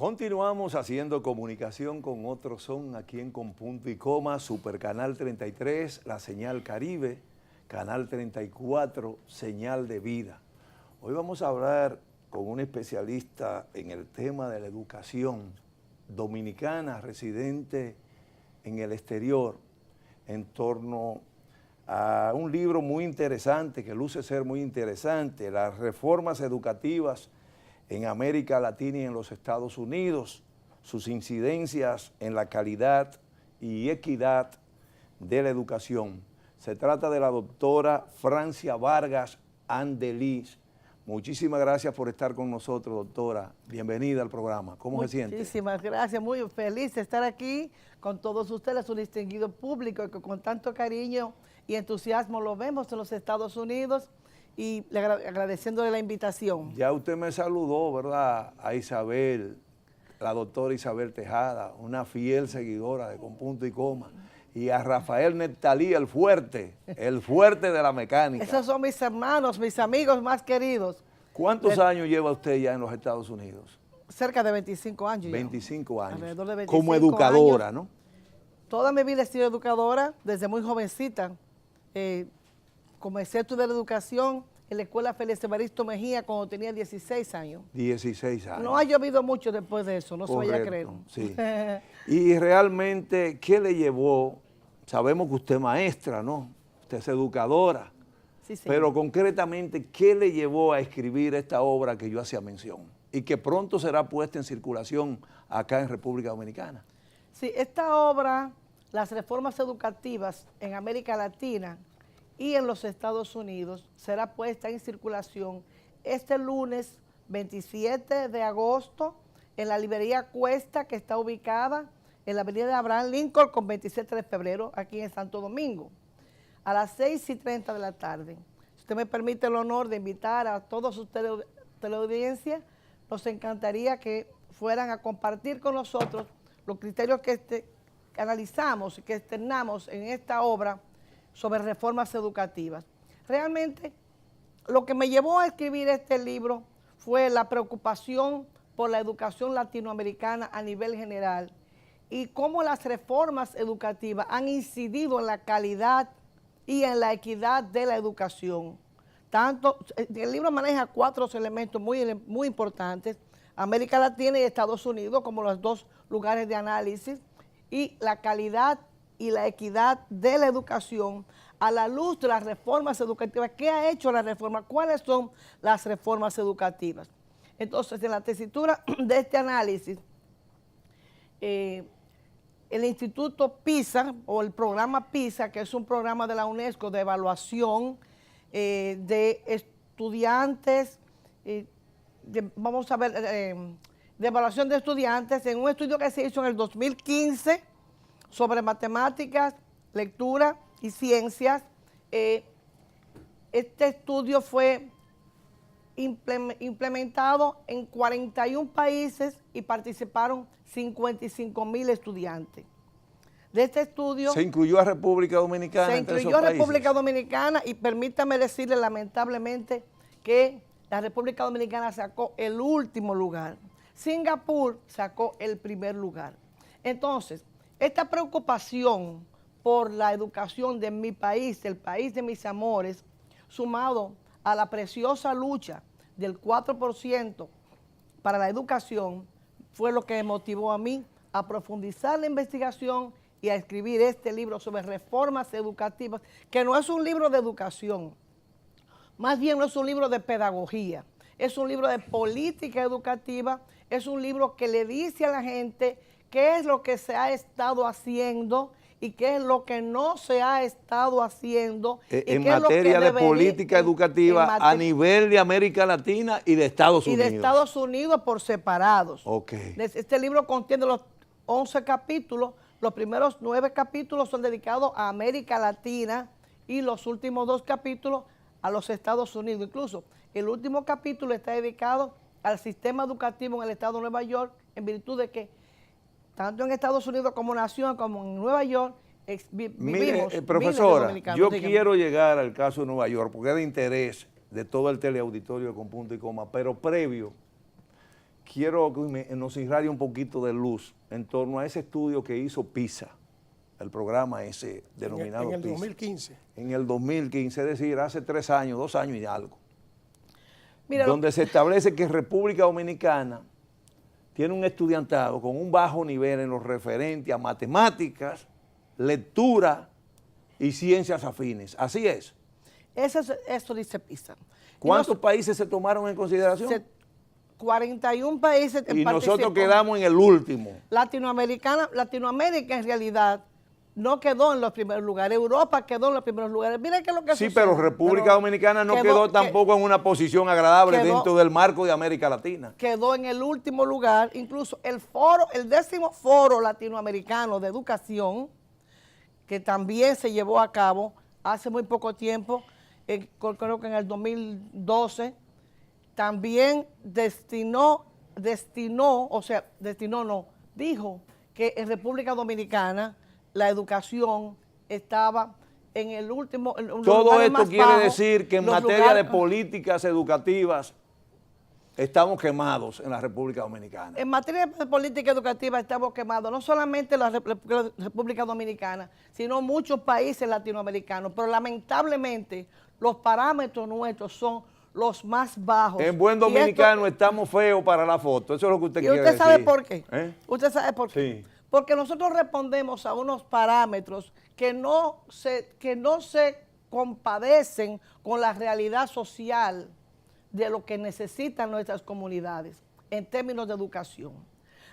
Continuamos haciendo comunicación con otros son aquí en Con Punto y Coma, Supercanal 33, la señal Caribe, Canal 34, señal de vida. Hoy vamos a hablar con un especialista en el tema de la educación dominicana residente en el exterior, en torno a un libro muy interesante, que luce ser muy interesante, las reformas educativas en América Latina y en los Estados Unidos, sus incidencias en la calidad y equidad de la educación. Se trata de la doctora Francia Vargas Andelis. Muchísimas gracias por estar con nosotros, doctora. Bienvenida al programa. ¿Cómo se siente? Muchísimas gracias, muy feliz de estar aquí con todos ustedes, un distinguido público que con tanto cariño y entusiasmo lo vemos en los Estados Unidos y agradeciéndole la invitación. Ya usted me saludó, ¿verdad?, a Isabel, la doctora Isabel Tejada, una fiel seguidora de Con Punto y Coma, y a Rafael Neptalí, el fuerte de la mecánica. Esos son mis hermanos, mis amigos más queridos. ¿Cuántos años lleva usted ya en los Estados Unidos? Cerca de 25 años. 25 años. Alrededor de 25 como educadora, años. ¿no? Toda mi vida he sido educadora, desde muy jovencita. Comencé a estudiar educación en la Escuela Félix Evaristo Mejía cuando tenía 16 años. 16 años. No ha llovido mucho después de eso, no se vaya a creer. Sí. Y realmente, ¿qué le llevó? Sabemos que usted es maestra, ¿no? Usted es educadora. Sí, sí. Pero concretamente, ¿qué le llevó a escribir esta obra que yo hacía mención? Y que pronto será puesta en circulación acá en República Dominicana. Sí, esta obra, las reformas educativas en América Latina y en los Estados Unidos, será puesta en circulación este lunes 27 de agosto en la librería Cuesta, que está ubicada en la avenida de Abraham Lincoln con 27 de febrero, aquí en Santo Domingo, a las 6:30 de la tarde. Si usted me permite el honor de invitar a todos ustedes de la audiencia, nos encantaría que fueran a compartir con nosotros los criterios que analizamos y que externamos en esta obra sobre reformas educativas. Realmente, lo que me llevó a escribir este libro fue la preocupación por la educación latinoamericana a nivel general y cómo las reformas educativas han incidido en la calidad y en la equidad de la educación. El libro maneja 4 elementos muy importantes: América Latina y Estados Unidos como los 2 lugares de análisis, y la calidad y la equidad de la educación a la luz de las reformas educativas. ¿Qué ha hecho la reforma? ¿Cuáles son las reformas educativas? Entonces, en la tesitura de este análisis, el Instituto PISA, o el programa PISA, que es un programa de la UNESCO de evaluación de estudiantes, de evaluación de estudiantes, en un estudio que se hizo en el 2015 sobre matemáticas, lectura y ciencias. Este estudio fue implementado en 41 países y participaron 55,000 estudiantes. De este estudio... ¿Se incluyó a República Dominicana entre esos países? Se incluyó a República Dominicana, y permítame decirle lamentablemente que la República Dominicana sacó el último lugar. Singapur sacó el primer lugar. Entonces, esta preocupación por la educación de mi país, el país de mis amores, sumado a la preciosa lucha del 4% para la educación, fue lo que me motivó a mí a profundizar la investigación y a escribir este libro sobre reformas educativas, que no es un libro de educación, más bien no es un libro de pedagogía, es un libro de política educativa, es un libro que le dice a la gente qué es lo que se ha estado haciendo y qué es lo que no se ha estado haciendo. En materia de política educativa a nivel de América Latina y de Estados Unidos. Y de Estados Unidos por separados. Okay. Este libro contiene los 11 capítulos. Los primeros 9 capítulos son dedicados a América Latina y los últimos 2 capítulos a los Estados Unidos. Incluso el último capítulo está dedicado al sistema educativo en el estado de Nueva York, en virtud de que tanto en Estados Unidos como nación, como en Nueva York, vivimos. Mire, profesora, yo quiero llegar al caso de Nueva York, porque es de interés de todo el teleauditorio de Con Punto y Coma, pero previo, quiero que nos irradie un poquito de luz en torno a ese estudio que hizo PISA, el programa ese denominado en el PISA. 2015. En el 2015, es decir, hace 3 años, 2 años y algo. Mira, donde se establece que República Dominicana tiene un estudiantado con un bajo nivel en lo referente a matemáticas, lectura y ciencias afines. Así es. Eso dice PISA. ¿Cuántos países se tomaron en consideración? 41 países y nosotros quedamos en el último. Latinoamérica en realidad no quedó en los primeros lugares. Europa quedó en los primeros lugares. Mira qué es lo que sí, sucede. pero República Dominicana no quedó tampoco en una posición agradable dentro del marco de América Latina. Quedó en el último lugar. Incluso el 10º foro latinoamericano de educación, que también se llevó a cabo hace muy poco tiempo, creo que en el 2012, también dijo que en República Dominicana la educación estaba en el último. Todo esto quiere decir que en materia de políticas educativas estamos quemados en la República Dominicana. En materia de política educativa estamos quemados, no solamente la República Dominicana, sino muchos países latinoamericanos, pero lamentablemente los parámetros nuestros son los más bajos. En buen dominicano estamos feos para la foto, eso es lo que usted quiere decir. ¿Y usted sabe por qué? ¿Eh? ¿Usted sabe por qué? Sí. Porque nosotros respondemos a unos parámetros que no se compadecen con la realidad social de lo que necesitan nuestras comunidades en términos de educación.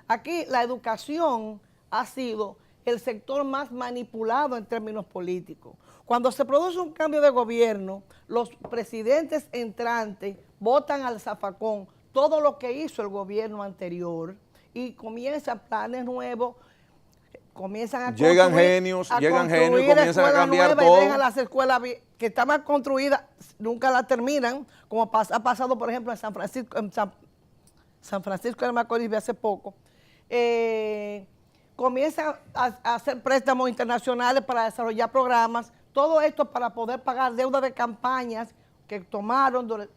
Aquí la educación ha sido el sector más manipulado en términos políticos. Cuando se produce un cambio de gobierno, los presidentes entrantes votan al zafacón todo lo que hizo el gobierno anterior y comienzan planes nuevos, comienzan a llegan genios y comienzan a cambiar todo. Y dejan las escuelas que estaban construidas, nunca las terminan, como ha pasado, por ejemplo, en San Francisco de Macorís hace poco. Comienzan a hacer préstamos internacionales para desarrollar programas, todo esto para poder pagar deuda de campañas que tomaron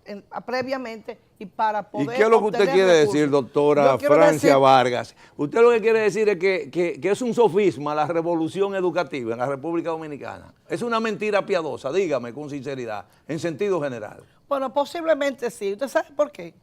previamente y para poder. ¿Y qué es lo que usted quiere decir, doctora Francia Vargas? Usted lo que quiere decir es que es un sofisma la revolución educativa en la República Dominicana. Es una mentira piadosa, dígame con sinceridad, en sentido general. Bueno, posiblemente sí. ¿Usted sabe por qué?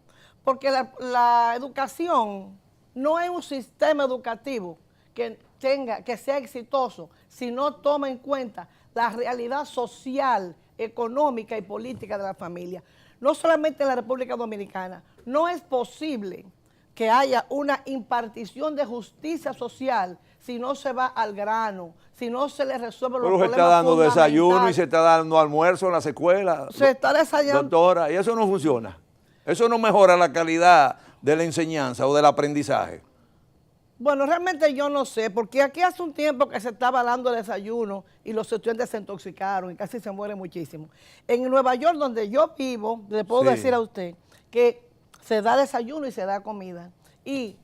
Porque la educación no es un sistema educativo que sea exitoso si no toma en cuenta la realidad social, económica y política de la familia. No solamente en la República Dominicana, no es posible que haya una impartición de justicia social si no se va al grano, si no se le resuelve los problemas. Pero se está dando desayuno y se está dando almuerzo en las escuelas. Se está desayunando. Doctora, y eso no funciona. Eso no mejora la calidad de la enseñanza o del aprendizaje. Bueno, realmente yo no sé, porque aquí hace un tiempo que se estaba dando desayuno y los estudiantes se intoxicaron y casi se mueren muchísimo. En Nueva York, donde yo vivo, le puedo decir a usted que se da desayuno y se da comida. Y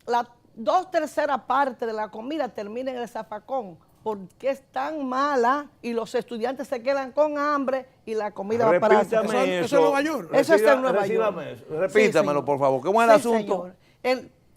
la 2/3 parte de la comida termina en el zafacón porque es tan mala y los estudiantes se quedan con hambre y la comida va para eso es Nueva York. Eso es en Nueva York. Repítamelo, por favor. ¿Cómo es el asunto?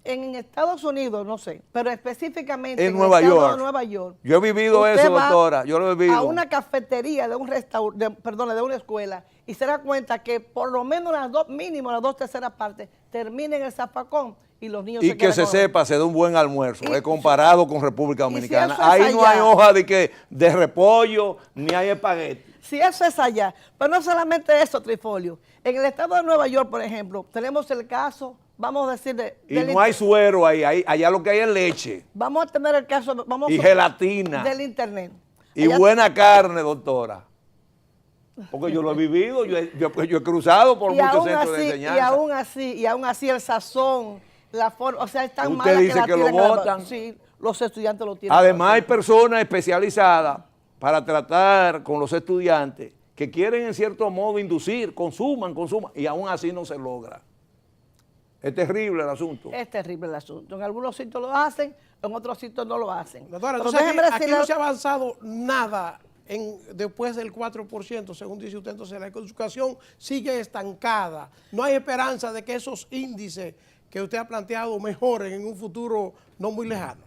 En Estados Unidos, no sé, pero específicamente en Nueva York. Nueva York. Yo he vivido eso, doctora, yo lo he vivido. A una cafetería de un restaurante, de una escuela, y se da cuenta que por lo menos mínimo las 2/3 partes terminen en el zafacón y los niños y que se sepa, se da un buen almuerzo, comparado con República Dominicana. Si ahí no hay hoja de repollo, ni hay espagueti. Si eso es allá, pero no solamente eso, Trifolio. En el estado de Nueva York, por ejemplo, tenemos el caso, vamos a decir, y no hay suero ahí, allá lo que hay es leche. Vamos a tener el caso, y gelatina. Del internet. Y allá buena carne, doctora. Porque yo lo he vivido, yo he cruzado por muchos centros de enseñanza. Y aún así el sazón, la forma, o sea, es tan mala que dice que lo botan. Sí, los estudiantes lo tienen. Además hay personas especializadas para tratar con los estudiantes que quieren en cierto modo inducir, consuman, y aún así no se logra. Es terrible el asunto. Es terrible el asunto. En algunos sitios lo hacen, en otros sitios no lo hacen. Doctora, entonces aquí no se ha avanzado nada después del 4%, según dice usted, entonces la educación sigue estancada. No hay esperanza de que esos índices que usted ha planteado mejoren en un futuro no muy lejano.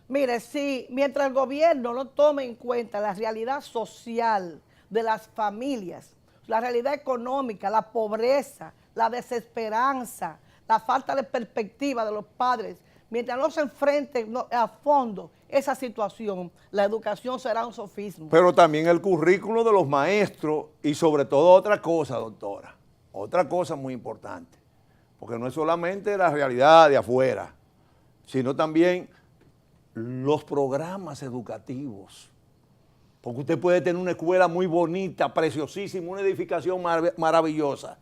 Mire, sí, mientras el gobierno no tome en cuenta la realidad social de las familias, la realidad económica, la pobreza, la desesperanza, la falta de perspectiva de los padres, mientras no se enfrente a fondo esa situación, la educación será un sofisma. Pero también el currículo de los maestros y sobre todo otra cosa, doctora, otra cosa muy importante, porque no es solamente la realidad de afuera, sino también los programas educativos. Porque usted puede tener una escuela muy bonita, preciosísima, una edificación maravillosa,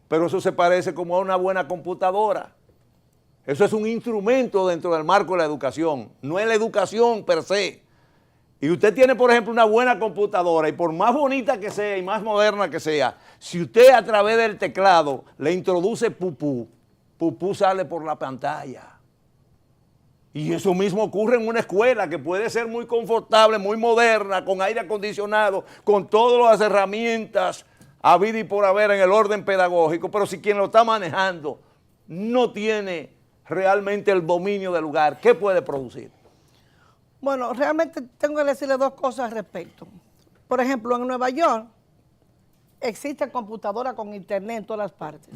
pero eso se parece como a una buena computadora. Eso es un instrumento dentro del marco de la educación, no es la educación per se. Y usted tiene, por ejemplo, una buena computadora y por más bonita que sea y más moderna que sea, si usted a través del teclado le introduce pupú, pupú sale por la pantalla. Y eso mismo ocurre en una escuela que puede ser muy confortable, muy moderna, con aire acondicionado, con todas las herramientas habidas y por haber en el orden pedagógico, pero si quien lo está manejando no tiene realmente el dominio del lugar, ¿qué puede producir? Bueno, realmente tengo que decirle dos cosas al respecto. Por ejemplo, en Nueva York existe computadora con internet en todas las partes.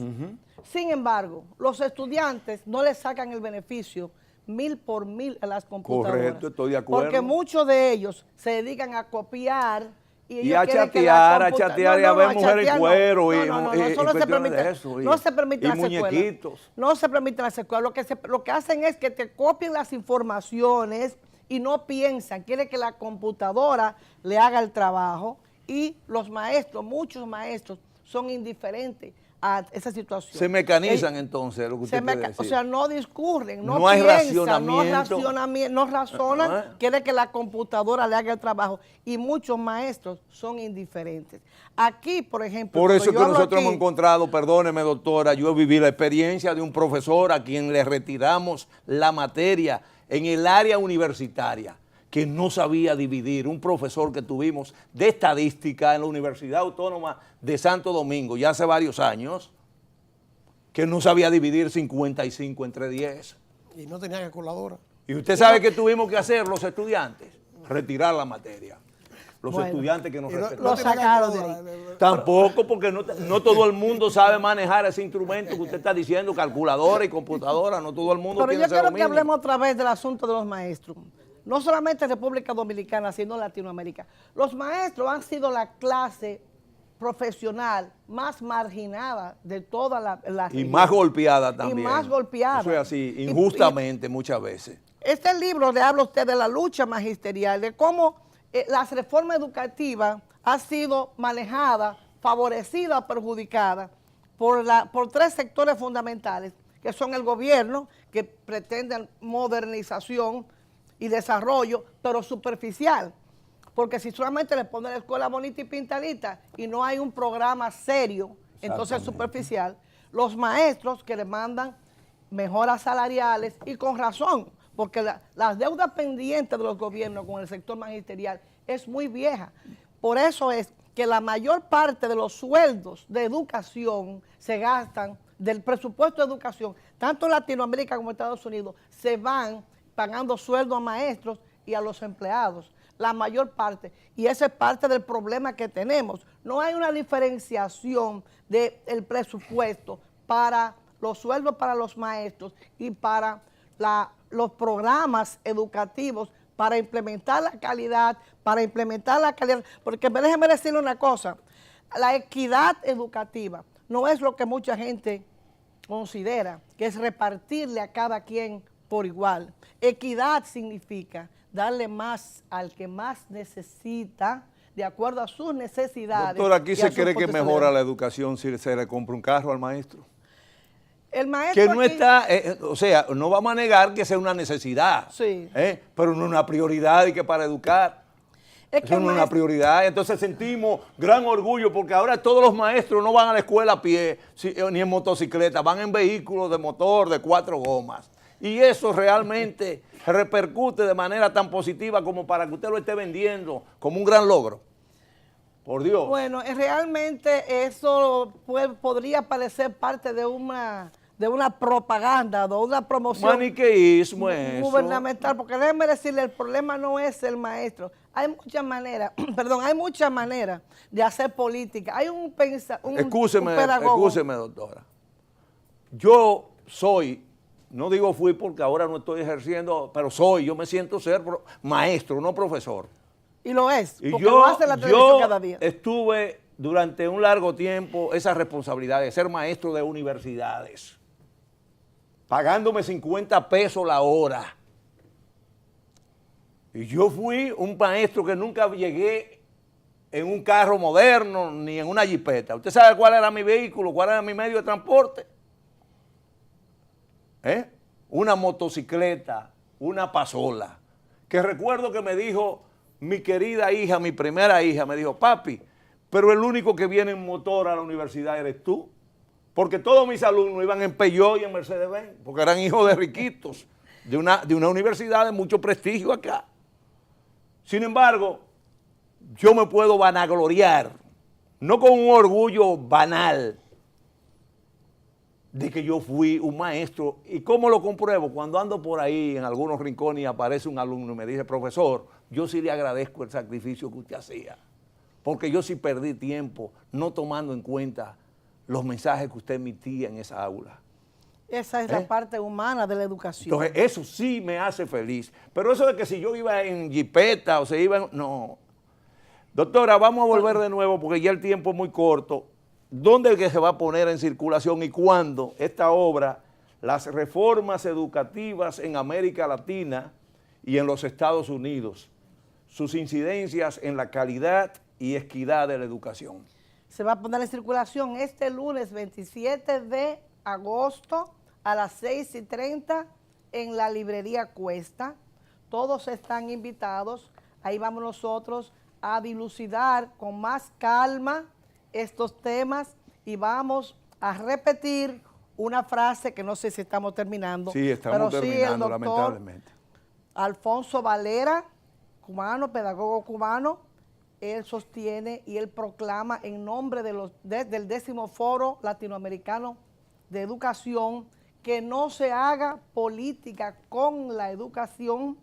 Sin embargo, los estudiantes no le sacan el beneficio 1000 por 1000 a las computadoras. Correcto, estoy de acuerdo. Porque muchos de ellos se dedican a copiar y a chatear, y a ver mujeres en cuero y cuestiones de eso. No se permite las muñequitos. No se permite las escuelas. Lo que hacen es que te copien las informaciones y no piensan, quiere que la computadora le haga el trabajo y los maestros, muchos maestros, son indiferentes a esa situación. Se mecanizan entonces, lo que usted quiere decir. O sea, no discurren, no hay piensan, racionamiento. no razonan, quiere que la computadora le haga el trabajo y muchos maestros son indiferentes. Aquí, por ejemplo... Por eso que nosotros hemos encontrado, perdóneme doctora, yo viví la experiencia de un profesor a quien le retiramos la materia en el área universitaria, que no sabía dividir, un profesor que tuvimos de estadística en la Universidad Autónoma de Santo Domingo, ya hace varios años, que no sabía dividir 55 entre 10. Y no tenía calculadora. Y usted sabe qué tuvimos que hacer los estudiantes, retirar la materia. Los estudiantes que nos respetaban. Lo sacaron de ahí. Tampoco, porque no todo el mundo sabe manejar ese instrumento que usted está diciendo, calculadora y computadora, no todo el mundo tiene ese dominio. Pero yo quiero que hablemos otra vez del asunto de los maestros. No solamente República Dominicana, sino Latinoamérica. Los maestros han sido la clase profesional más marginada de toda la y más golpeada también. Y más golpeada. Eso es así, injustamente muchas veces. Este libro le habla a usted de la lucha magisterial, de cómo la reforma educativa ha sido manejada, favorecida, perjudicada por tres sectores fundamentales, que son el gobierno, que pretende modernización y desarrollo, pero superficial, porque si solamente le ponen la escuela bonita y pintadita y no hay un programa serio, entonces es superficial. Los maestros que demandan mejoras salariales y con razón, porque las deudas pendientes de los gobiernos con el sector magisterial es muy vieja. Por eso es que la mayor parte de los sueldos de educación se gastan, del presupuesto de educación, tanto en Latinoamérica como en Estados Unidos, se van pagando sueldo a maestros y a los empleados, la mayor parte. Y ese es parte del problema que tenemos. No hay una diferenciación del presupuesto para los sueldos para los maestros y para los programas educativos para implementar la calidad, porque déjeme decirle una cosa, la equidad educativa no es lo que mucha gente considera, que es repartirle a cada quien por igual. Equidad significa darle más al que más necesita, de acuerdo a sus necesidades. Doctor, aquí se cree que mejora la educación si se le compra un carro al maestro. El maestro que no aquí, está, o sea, no vamos a negar que sea una necesidad, sí, pero no es una prioridad y que para educar. Eso no es una prioridad. Entonces sentimos gran orgullo porque ahora todos los maestros no van a la escuela a pie ni en motocicleta, van en vehículos de motor de 4 gomas. Y eso realmente repercute de manera tan positiva como para que usted lo esté vendiendo como un gran logro. Por Dios. Bueno, realmente eso podría parecer parte de una propaganda, de una promoción Maniqueísmo es gubernamental, porque déjeme decirle, el problema no es el maestro. Hay muchas maneras, hay muchas maneras de hacer política. Hay un pedagogo. Excúseme, doctora. Yo soy, no digo fui porque ahora no estoy ejerciendo, pero yo me siento ser maestro, no profesor. Y lo es, Y porque lo hace la televisión cada día. Estuve durante un largo tiempo esa responsabilidad de ser maestro de universidades, pagándome 50 pesos la hora. Y yo fui un maestro que nunca llegué en un carro moderno ni en una jipeta. ¿Usted sabe cuál era mi vehículo, cuál era mi medio de transporte? Una motocicleta, una pasola, que recuerdo que me dijo mi querida hija, mi primera hija, me dijo, papi, pero el único que viene en motor a la universidad eres tú, porque todos mis alumnos iban en Peugeot y en Mercedes-Benz, porque eran hijos de riquitos, de una universidad de mucho prestigio acá. Sin embargo, yo me puedo vanagloriar, no con un orgullo banal, de que yo fui un maestro. ¿Y cómo lo compruebo? Cuando ando por ahí en algunos rincones y aparece un alumno y me dice, profesor, yo sí le agradezco el sacrificio que usted hacía, porque yo sí perdí tiempo no tomando en cuenta los mensajes que usted emitía en esa aula. Esa es la parte humana de la educación. Entonces, eso sí me hace feliz. Pero eso de que si yo iba en jipeta o se iba en... No. Doctora, vamos a volver de nuevo porque ya el tiempo es muy corto. ¿Dónde es que se va a poner en circulación y cuándo esta obra, las reformas educativas en América Latina y en los Estados Unidos, sus incidencias en la calidad y equidad de la educación? Se va a poner en circulación este lunes 27 de agosto a las 6:30 en la librería Cuesta. Todos están invitados. Ahí vamos nosotros a dilucidar con más calma estos temas y vamos a repetir una frase que no sé si estamos terminando. Sí, estamos terminando, el doctor lamentablemente. Alfonso Valera, cubano, pedagogo cubano, él sostiene y él proclama en nombre del 10º Foro Latinoamericano de Educación que no se haga política con la educación,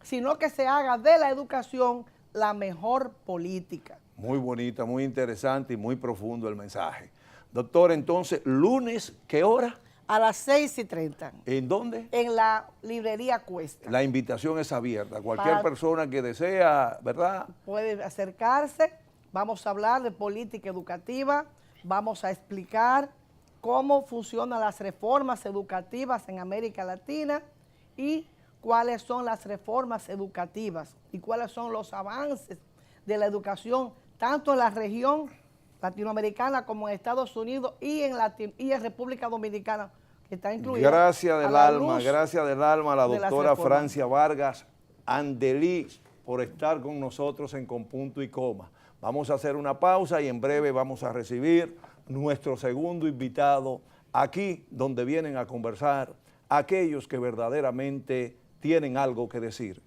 sino que se haga de la educación la mejor política. Muy bonita, muy interesante y muy profundo el mensaje. Doctor, entonces, lunes, ¿qué hora? A las 6:30. ¿En dónde? En la librería Cuesta. La invitación es abierta. Cualquier persona que desea, ¿verdad? Puede acercarse. Vamos a hablar de política educativa. Vamos a explicar cómo funcionan las reformas educativas en América Latina y cuáles son las reformas educativas y cuáles son los avances de la educación, tanto en la región latinoamericana como en Estados Unidos y en República Dominicana, que está incluida. Gracias del alma a la doctora Francia Vargas Andelí por estar con nosotros en Con Punto y Coma. Vamos a hacer una pausa y en breve vamos a recibir nuestro segundo invitado aquí, donde vienen a conversar aquellos que verdaderamente tienen algo que decir.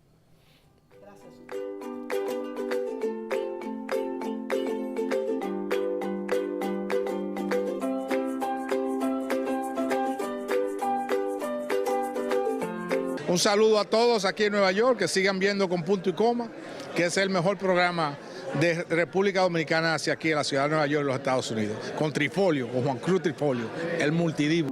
Un saludo a todos aquí en Nueva York, que sigan viendo Con Punto y Coma, que es el mejor programa de República Dominicana hacia aquí, en la ciudad de Nueva York, en los Estados Unidos, con Trifolio, con Juan Cruz Trifolio, el multidivo.